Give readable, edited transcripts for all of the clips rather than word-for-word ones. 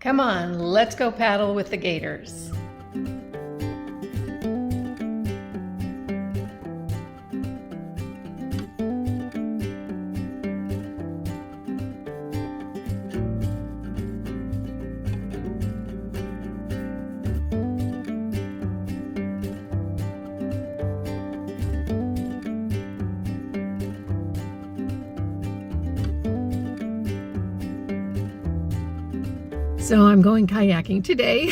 Come on, let's go paddle with the gators. So I'm going kayaking today,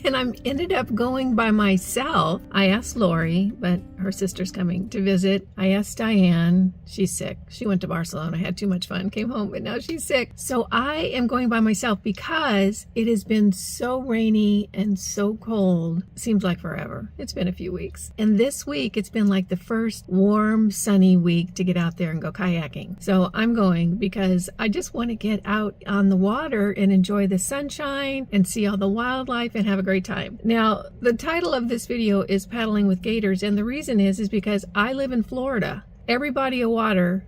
and I ended up going by myself. I asked Lori, but her sister's coming to visit. I asked Diane. She's sick. She went to Barcelona, had too much fun, came home, but now she's sick. So I am going by myself because it has been so rainy and so cold. Seems like forever. It's been a few weeks. And this week, it's been like the first warm, sunny week to get out there and go kayaking. So I'm going because I just want to get out on the water and enjoy the sunshine and see all the wildlife and have a great time. Now, the title of this video is Paddling with Gators, and the reason is because I live in Florida. Every body of water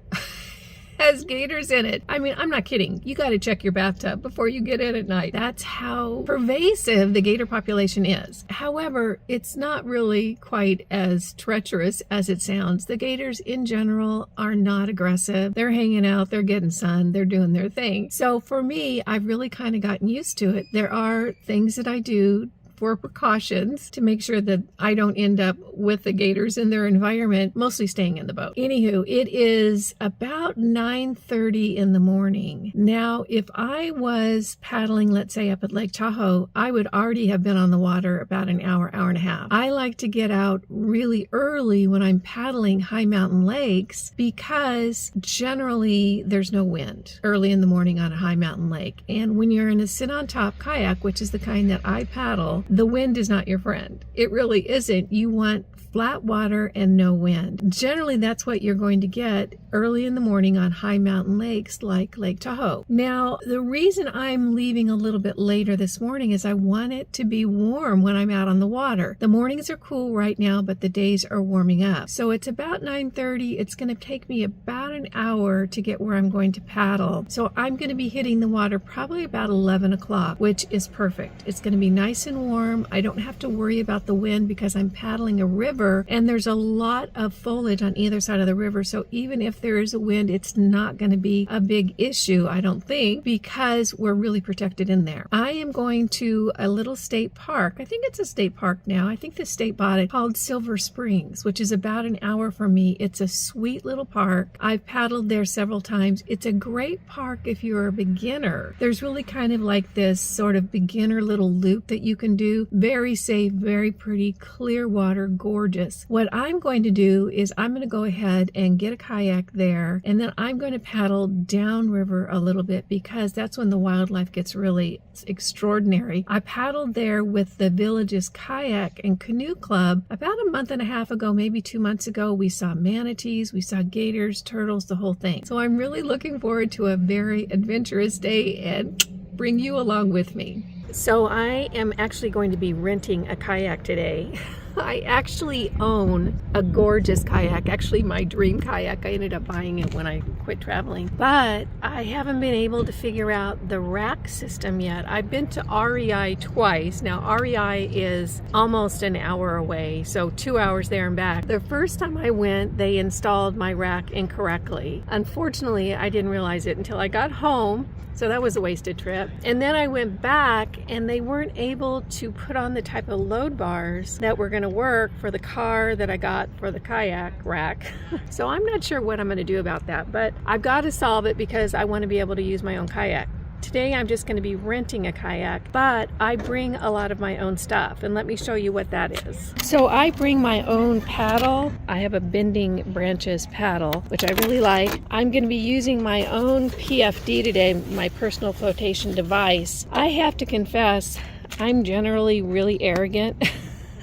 has gators in it. I mean, I'm not kidding. You got to check your bathtub before you get in at night. That's how pervasive the gator population is. However, it's not really quite as treacherous as it sounds. The gators in general are not aggressive. They're hanging out, they're getting sun, they're doing their thing. So for me, I've really kind of gotten used to it. There are things that I do for precautions to make sure that I don't end up with the gators in their environment, mostly staying in the boat. Anywho, it is about 9:30 in the morning. Now, if I was paddling, let's say up at Lake Tahoe, I would already have been on the water about an hour, hour and a half. I like to get out really early when I'm paddling high mountain lakes because generally there's no wind early in the morning on a high mountain lake. And when you're in a sit-on-top kayak, which is the kind that I paddle, the wind is not your friend. It really isn't. You want flat water and no wind. Generally, that's what you're going to get early in the morning on high mountain lakes like Lake Tahoe. Now, the reason I'm leaving a little bit later this morning is I want it to be warm when I'm out on the water. The mornings are cool right now, but the days are warming up. So it's about 9:30. It's going to take me about an hour to get where I'm going to paddle. So I'm going to be hitting the water probably about 11 o'clock, which is perfect. It's going to be nice and warm. I don't have to worry about the wind because I'm paddling a river, and there's a lot of foliage on either side of the river. So even if there is a wind, it's not going to be a big issue, I don't think, because we're really protected in there. I am going to a little state park. I think it's a state park now. I think the state bought it, called Silver Springs, which is about an hour from me. It's a sweet little park. I've paddled there several times. It's a great park if you're a beginner. There's really kind of like this sort of beginner little loop that you can do. Very safe, very pretty, clear water, gorgeous. What I'm going to do is I'm going to go ahead and get a kayak there, and then I'm going to paddle downriver a little bit because that's when the wildlife gets really extraordinary. I paddled there with the village's kayak and canoe club about a month and a half ago, maybe 2 months ago. We saw manatees, we saw gators, turtles, the whole thing. So I'm really looking forward to a very adventurous day and bring you along with me. So I am actually going to be renting a kayak today. I actually own a gorgeous kayak, actually my dream kayak. I ended up buying it when I quit traveling, but I haven't been able to figure out the rack system yet. I've been to REI twice. Now REI is almost an hour away, so 2 hours there and back. The first time I went, they installed my rack incorrectly. Unfortunately, I didn't realize it until I got home. So that was a wasted trip. And then I went back and they weren't able to put on the type of load bars that were going to work for the car that I got for the kayak rack. So I'm not sure what I'm going to do about that, but I've got to solve it because I want to be able to use my own kayak. Today I'm just going to be renting a kayak, but I bring a lot of my own stuff, and let me show you what that is. So I bring my own paddle. I have a bending branches paddle, which I really like. I'm going to be using my own PFD today, my personal flotation device. I have to confess, I'm generally really arrogant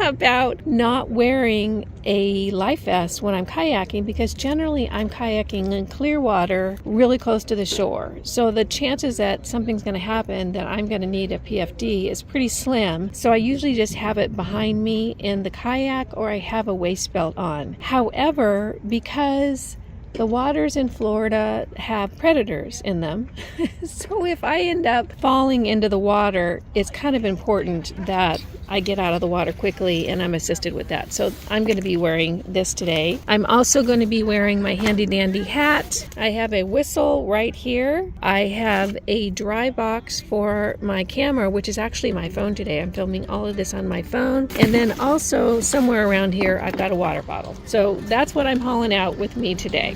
about not wearing a life vest when I'm kayaking because generally I'm kayaking in clear water really close to the shore. So the chances that something's going to happen that I'm going to need a PFD is pretty slim. So I usually just have it behind me in the kayak or I have a waist belt on. However, because The waters in Florida have predators in them. So if I end up falling into the water, it's kind of important that I get out of the water quickly, and I'm assisted with that. So I'm going to be wearing this today. I'm also going to be wearing my handy dandy hat. I have a whistle right here. I have a dry box for my camera, which is actually my phone today. I'm filming all of this on my phone. And then also somewhere around here, I've got a water bottle. So that's what I'm hauling out with me today.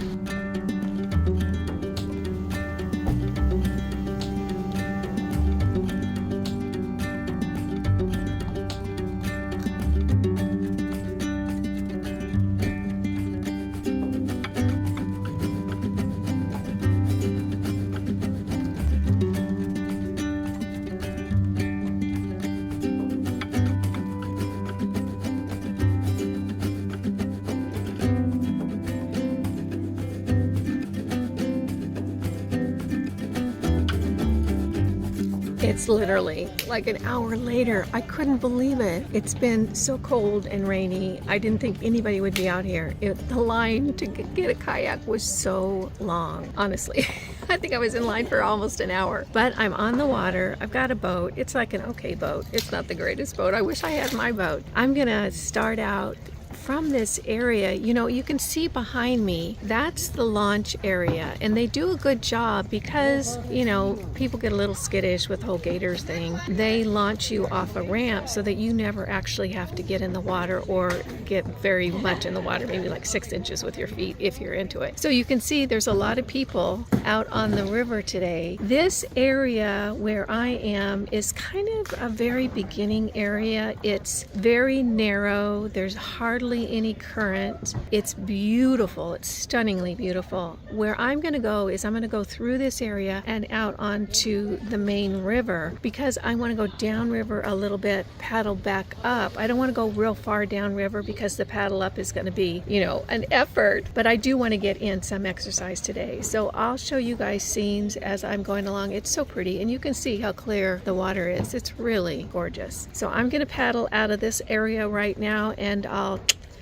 It's literally like an hour later. I couldn't believe it. It's been so cold and rainy. I didn't think anybody would be out here. The line to get a kayak was so long, honestly. I think I was in line for almost an hour. But I'm on the water. I've got a boat. It's like an okay boat. It's not the greatest boat. I wish I had my boat. I'm gonna start out from this area. You know, you can see behind me, that's the launch area, and they do a good job because, you know, people get a little skittish with the whole GATORS thing. They launch you off a ramp so that you never actually have to get in the water or get very much in the water, maybe like 6 inches with your feet if you're into it. So you can see there's a lot of people out on the river today. This area where I am is kind of a very beginning area. It's very narrow. There's hardly any current. It's beautiful. It's stunningly beautiful. Where I'm going to go is I'm going to go through this area and out onto the main river because I want to go downriver a little bit, paddle back up. I don't want to go real far downriver because the paddle up is going to be, you know, an effort, but I do want to get in some exercise today. So I'll show you guys scenes as I'm going along. It's so pretty, and you can see how clear the water is. It's really gorgeous. So I'm going to paddle out of this area right now, and I'll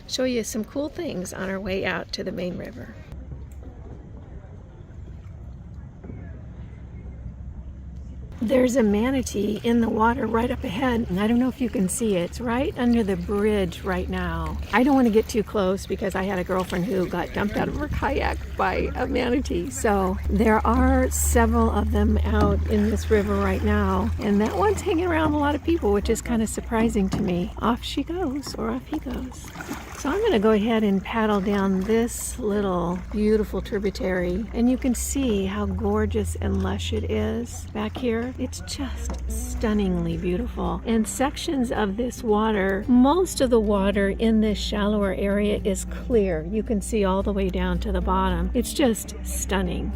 show you some cool things on our way out to the main river. There's a manatee in the water right up ahead, and I don't know if you can see it. It's right under the bridge right now. I don't want to get too close because I had a girlfriend who got dumped out of her kayak by a manatee. So there are several of them out in this river right now, and that one's hanging around a lot of people, which is kind of surprising to me. Off she goes, or off he goes. So I'm going to go ahead and paddle down this little beautiful tributary, and you can see how gorgeous and lush it is back here. It's just stunningly beautiful. And sections of this water, most of the water in this shallower area is clear. You can see all the way down to the bottom. It's just stunning.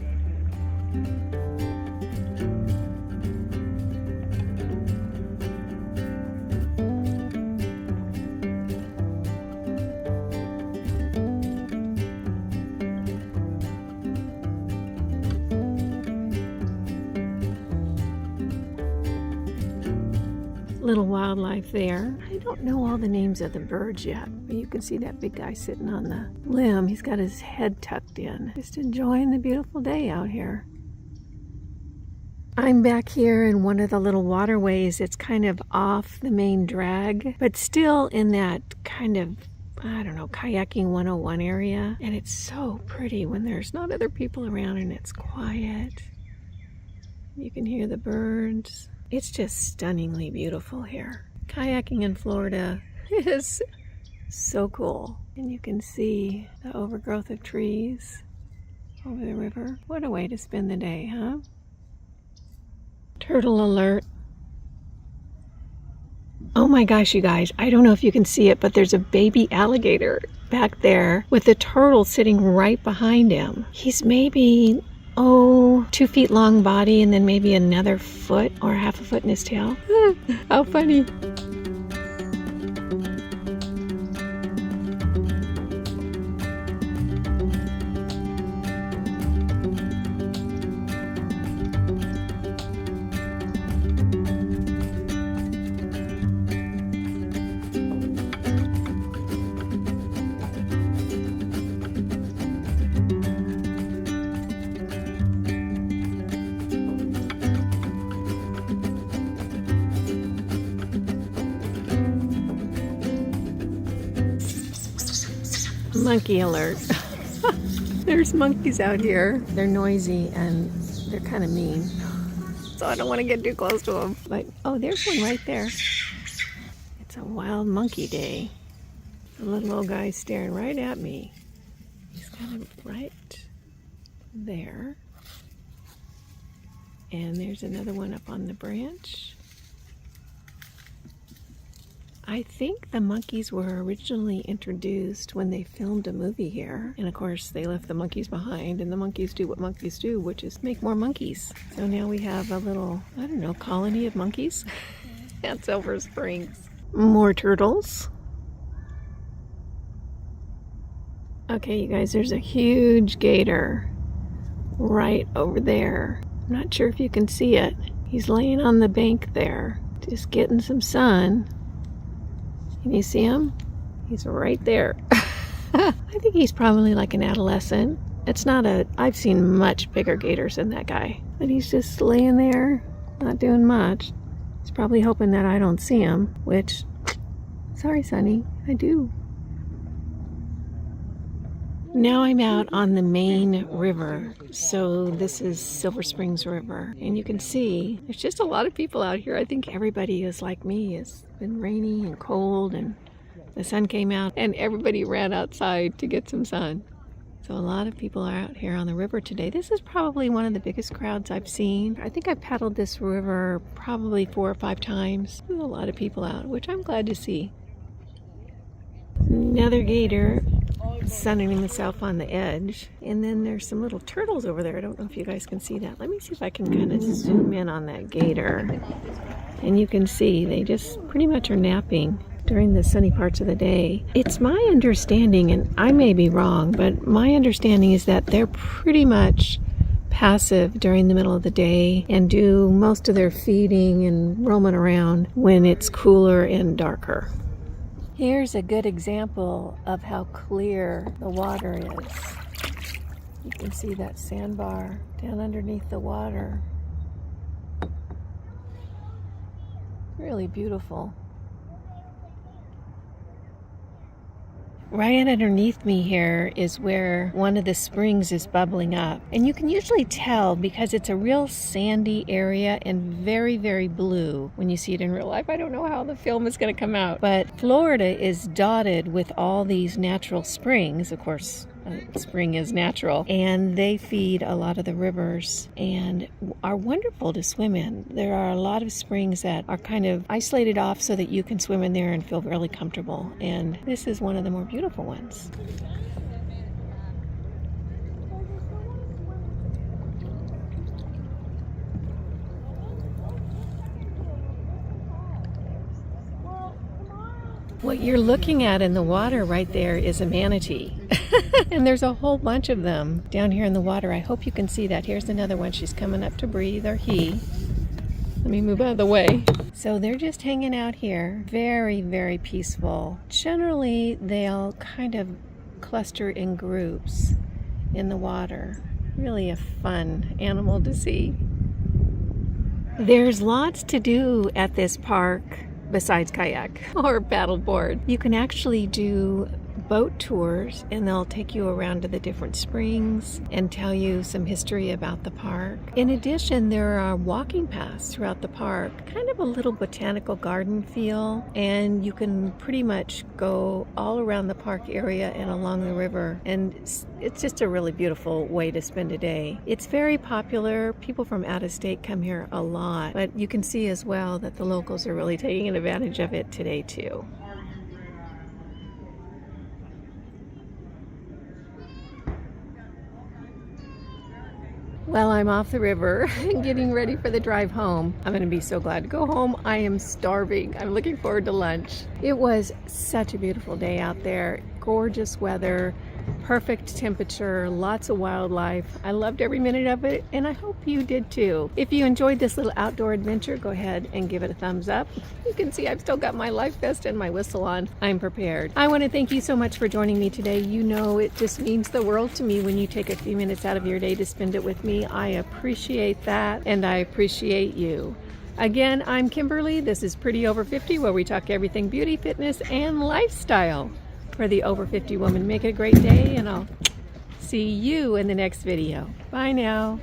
Little wildlife there. I don't know all the names of the birds yet, but you can see that big guy sitting on the limb. He's got his head tucked in, just enjoying the beautiful day out here. I'm back here in one of the little waterways. It's kind of off the main drag, but still in that kind of, I don't know, kayaking 101 area. And it's so pretty when there's not other people around and it's quiet. You can hear the birds. It's just stunningly beautiful here. Kayaking in Florida is so cool. And you can see the overgrowth of trees over the river. What a way to spend the day, huh? Turtle alert. Oh my gosh, you guys, I don't know if you can see it, but there's a baby alligator back there with a turtle sitting right behind him. He's maybe 2 feet long body and then maybe another foot or half a foot in his tail. How funny. Monkey alert. There's monkeys out here. They're noisy and they're kind of mean. So I don't want to get too close to them. But, oh, there's one right there. It's a wild monkey day. The little old guy's staring right at me. He's kind of right there. And there's another one up on the branch. I think the monkeys were originally introduced when they filmed a movie here. And of course, they left the monkeys behind, and the monkeys do what monkeys do, which is make more monkeys. So now we have a little, I don't know, colony of monkeys at Silver Springs. More turtles. Okay, you guys, there's a huge gator right over there. I'm not sure if you can see it. He's laying on the bank there, just getting some sun. Can you see him? He's right there. I think he's probably like an adolescent. It's not a, I've seen much bigger gators than that guy. But he's just laying there, not doing much. He's probably hoping that I don't see him, which, sorry, Sonny, I do. Now I'm out on the main river. So this is Silver Springs River. And you can see there's just a lot of people out here. I think everybody is like me. It's been rainy and cold and the sun came out and everybody ran outside to get some sun. So a lot of people are out here on the river today. This is probably one of the biggest crowds I've seen. I think I've paddled this river probably 4 or 5 times. There's a lot of people out, which I'm glad to see. Another gator sunning himself on the edge. And then there's some little turtles over there. I don't know if you guys can see that. Let me see if I can kind of zoom in on that gator. And you can see they just pretty much are napping during the sunny parts of the day. It's my understanding, and I may be wrong, but my understanding is that they're pretty much passive during the middle of the day and do most of their feeding and roaming around when it's cooler and darker. Here's a good example of how clear the water is. You can see that sandbar down underneath the water. Really beautiful. Right underneath me here is where one of the springs is bubbling up. And you can usually tell because it's a real sandy area and very, very blue when you see it in real life. I don't know how the film is going to come out. But Florida is dotted with all these natural springs. Of course, spring is natural. And they feed a lot of the rivers and are wonderful to swim in. There are a lot of springs that are kind of isolated off so that you can swim in there and feel really comfortable. And this is one of the more beautiful ones. What you're looking at in the water right there is a manatee. And there's a whole bunch of them down here in the water. I hope you can see that. Here's another one. She's coming up to breathe, or he. Let me move out of the way. So they're just hanging out here. Very, very peaceful. Generally, they'll kind of cluster in groups in the water. Really a fun animal to see. There's lots to do at this park besides kayak or paddleboard. You can actually do boat tours and they'll take you around to the different springs and tell you some history about the park. In addition, there are walking paths throughout the park, kind of a little botanical garden feel, and you can pretty much go all around the park area and along the river, and it's just a really beautiful way to spend a day. It's very popular. People from out of state come here a lot, but you can see as well that the locals are really taking advantage of it today too. Well, I'm off the river and getting ready for the drive home. I'm going to be so glad to go home. I am starving. I'm looking forward to lunch. It was such a beautiful day out there. Gorgeous weather, perfect temperature, lots of wildlife. I loved every minute of it, and I hope you did too. If you enjoyed this little outdoor adventure, go ahead and give it a thumbs up. You can see I've still got my life vest and my whistle on. I'm prepared. I want to thank you so much for joining me today. You know it just means the world to me when you take a few minutes out of your day to spend it with me. I appreciate that, and I appreciate you. Again, I'm Kimberly. This is Pretty Over 50, where we talk everything beauty, fitness, and lifestyle. for the over 50 woman. Make it a great day, and I'll see you in the next video. Bye now.